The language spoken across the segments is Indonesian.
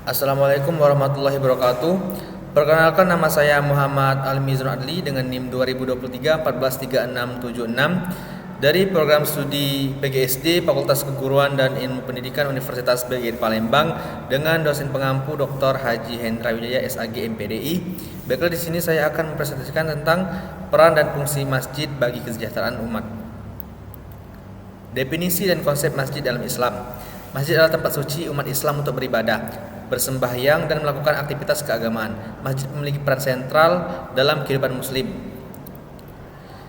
Assalamualaikum warahmatullahi wabarakatuh. Perkenalkan, nama saya Muhammad Al-Mizrun Adli dengan NIM 2023 143676 dari program studi PGSD Fakultas Keguruan dan Ilmu Pendidikan Universitas BGI Palembang dengan dosen pengampu Dr. Haji Hendra Wijaya SAG MPDI. Baiklah, di sini saya akan mempresentasikan tentang peran dan fungsi masjid bagi kesejahteraan umat. Definisi dan konsep masjid dalam Islam. Masjid adalah tempat suci umat Islam untuk beribadah, bersembahyang, dan melakukan aktivitas keagamaan. Masjid memiliki peran sentral dalam kehidupan muslim.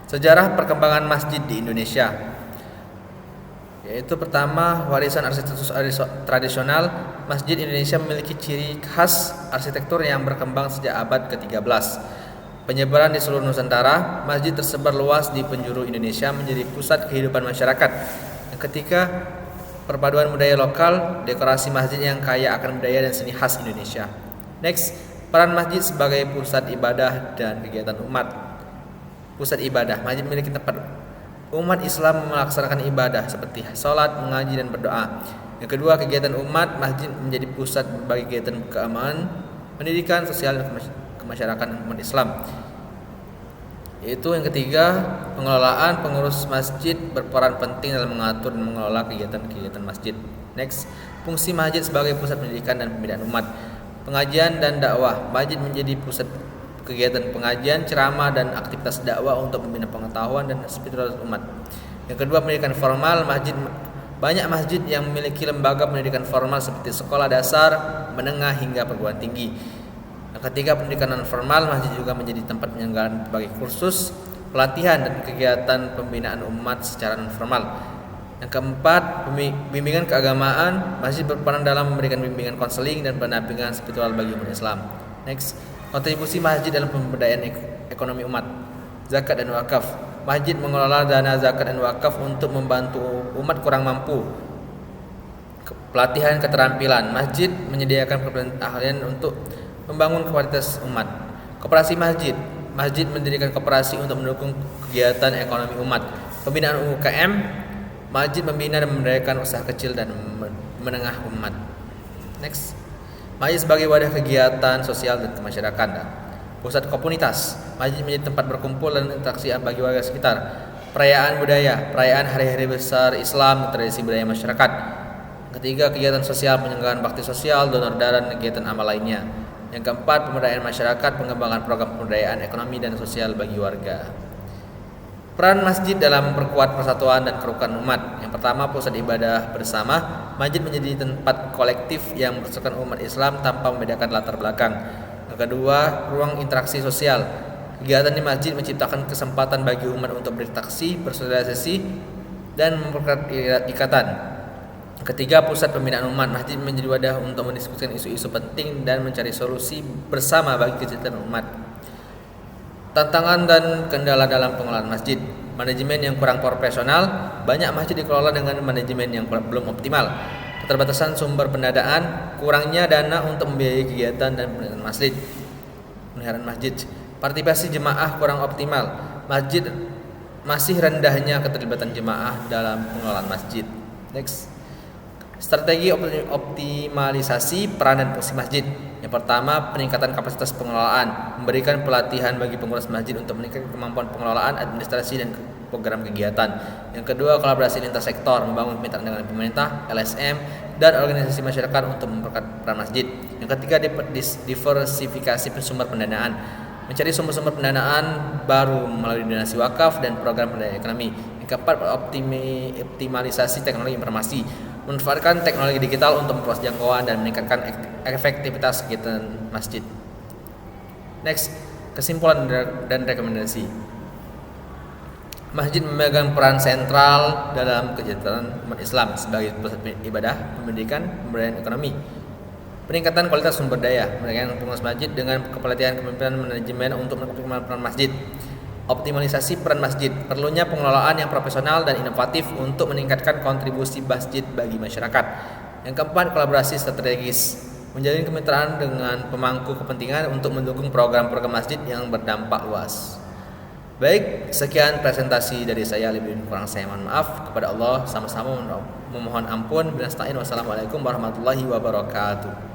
Sejarah perkembangan masjid di Indonesia, yaitu pertama, warisan arsitektur tradisional. Masjid Indonesia memiliki ciri khas arsitektur yang berkembang sejak abad ke-13. Penyebaran di seluruh Nusantara, masjid tersebar luas di penjuru Indonesia menjadi pusat kehidupan masyarakat. Ketika perpaduan budaya lokal, dekorasi masjid yang kaya akan budaya dan seni khas Indonesia. Next, peran masjid sebagai pusat ibadah dan kegiatan umat. Pusat ibadah, masjid memiliki tempat umat Islam melaksanakan ibadah seperti sholat, mengaji, dan berdoa. Yang kedua, kegiatan umat, masjid menjadi pusat berbagai kegiatan keagamaan, pendidikan, sosial, dan kemasyarakatan umat Islam. Yaitu yang ketiga, pengelolaan. Pengurus masjid berperan penting dalam mengatur dan mengelola kegiatan-kegiatan masjid. Next, fungsi masjid sebagai pusat pendidikan dan pembinaan umat. Pengajian dan dakwah, masjid menjadi pusat kegiatan pengajian, ceramah, dan aktivitas dakwah untuk membina pengetahuan dan spiritualitas umat. Yang kedua, pendidikan formal. Banyak masjid yang memiliki lembaga pendidikan formal seperti sekolah dasar, menengah, hingga perguruan tinggi. Yang ketiga, pendidikan non formal. Masjid juga menjadi tempat penyelenggaraan berbagai kursus, pelatihan, dan kegiatan pembinaan umat secara non formal. Yang keempat, bimbingan keagamaan. Masjid berperan dalam memberikan bimbingan konseling dan pendampingan spiritual bagi umat Islam. Next, kontribusi masjid dalam pemberdayaan ekonomi umat. Zakat dan wakaf. Masjid mengelola dana zakat dan wakaf untuk membantu umat kurang mampu. Pelatihan keterampilan. Masjid menyediakan keahlian untuk membangun kualitas umat. Koperasi masjid. Masjid mendirikan koperasi untuk mendukung kegiatan ekonomi umat. Pembinaan UKM. Masjid membina dan memberdayakan usaha kecil dan menengah umat. Next, masjid sebagai wadah kegiatan sosial dan kemasyarakatan. Pusat komunitas. Masjid menjadi tempat berkumpul dan interaksi bagi warga sekitar. Perayaan budaya. Perayaan hari-hari besar Islam dan tradisi budaya masyarakat. Ketiga, kegiatan sosial, penyelenggaraan bakti sosial, donor darah, dan kegiatan amal lainnya. Yang keempat, pemberdayaan masyarakat, pengembangan program pemberdayaan ekonomi dan sosial bagi warga. Peran masjid dalam memperkuat persatuan dan kerukunan umat. Yang pertama, pusat ibadah bersama. Masjid menjadi tempat kolektif yang mempersatukan umat Islam tanpa membedakan latar belakang. Yang kedua, ruang interaksi sosial. Kegiatan di masjid menciptakan kesempatan bagi umat untuk berinteraksi, bersosialisasi, dan memperkuat ikatan. Ketiga, pusat pembinaan umat. Masjid menjadi wadah untuk mendiskusikan isu-isu penting dan mencari solusi bersama bagi kesejahteraan umat. Tantangan dan kendala dalam pengelolaan masjid. Manajemen yang kurang profesional. Banyak masjid dikelola dengan manajemen yang belum optimal. Keterbatasan sumber pendanaan, kurangnya dana untuk membiayai kegiatan dan pemeliharaan masjid. Partisipasi jemaah kurang optimal. Masjid masih rendahnya keterlibatan jemaah dalam pengelolaan masjid. Next, strategi optimalisasi peran dan fungsi masjid. Yang pertama, peningkatan kapasitas pengelolaan. Memberikan pelatihan bagi pengurus masjid untuk meningkatkan kemampuan pengelolaan, administrasi, dan program kegiatan. Yang kedua, kolaborasi lintas sektor. Membangun kemitraan dengan pemerintah, LSM, dan organisasi masyarakat untuk memperkuat peran masjid. Yang ketiga, diversifikasi sumber pendanaan. Mencari sumber-sumber pendanaan baru melalui donasi wakaf dan program pemberdayaan ekonomi. Yang keempat, optimalisasi teknologi informasi. Memanfaatkan teknologi digital untuk memperluas jangkauan dan meningkatkan efektivitas kegiatan masjid. Next, kesimpulan dan rekomendasi. Masjid memegang peran sentral dalam kesejahteraan umat Islam sebagai pusat ibadah, pendidikan, pemberdayaan ekonomi. Peningkatan kualitas sumber daya, meningkatkan pengurus masjid dengan kepelatihan kepemimpinan manajemen untuk meningkatkan peran masjid. Optimalisasi peran masjid. Perlunya pengelolaan yang profesional dan inovatif untuk meningkatkan kontribusi masjid bagi masyarakat. Yang keempat, kolaborasi strategis. Menjalin kemitraan dengan pemangku kepentingan untuk mendukung program-program masjid yang berdampak luas. Baik, sekian presentasi dari saya. Lebih kurang saya mohon maaf. Kepada Allah sama-sama memohon ampun. Wassalamualaikum warahmatullahi wabarakatuh.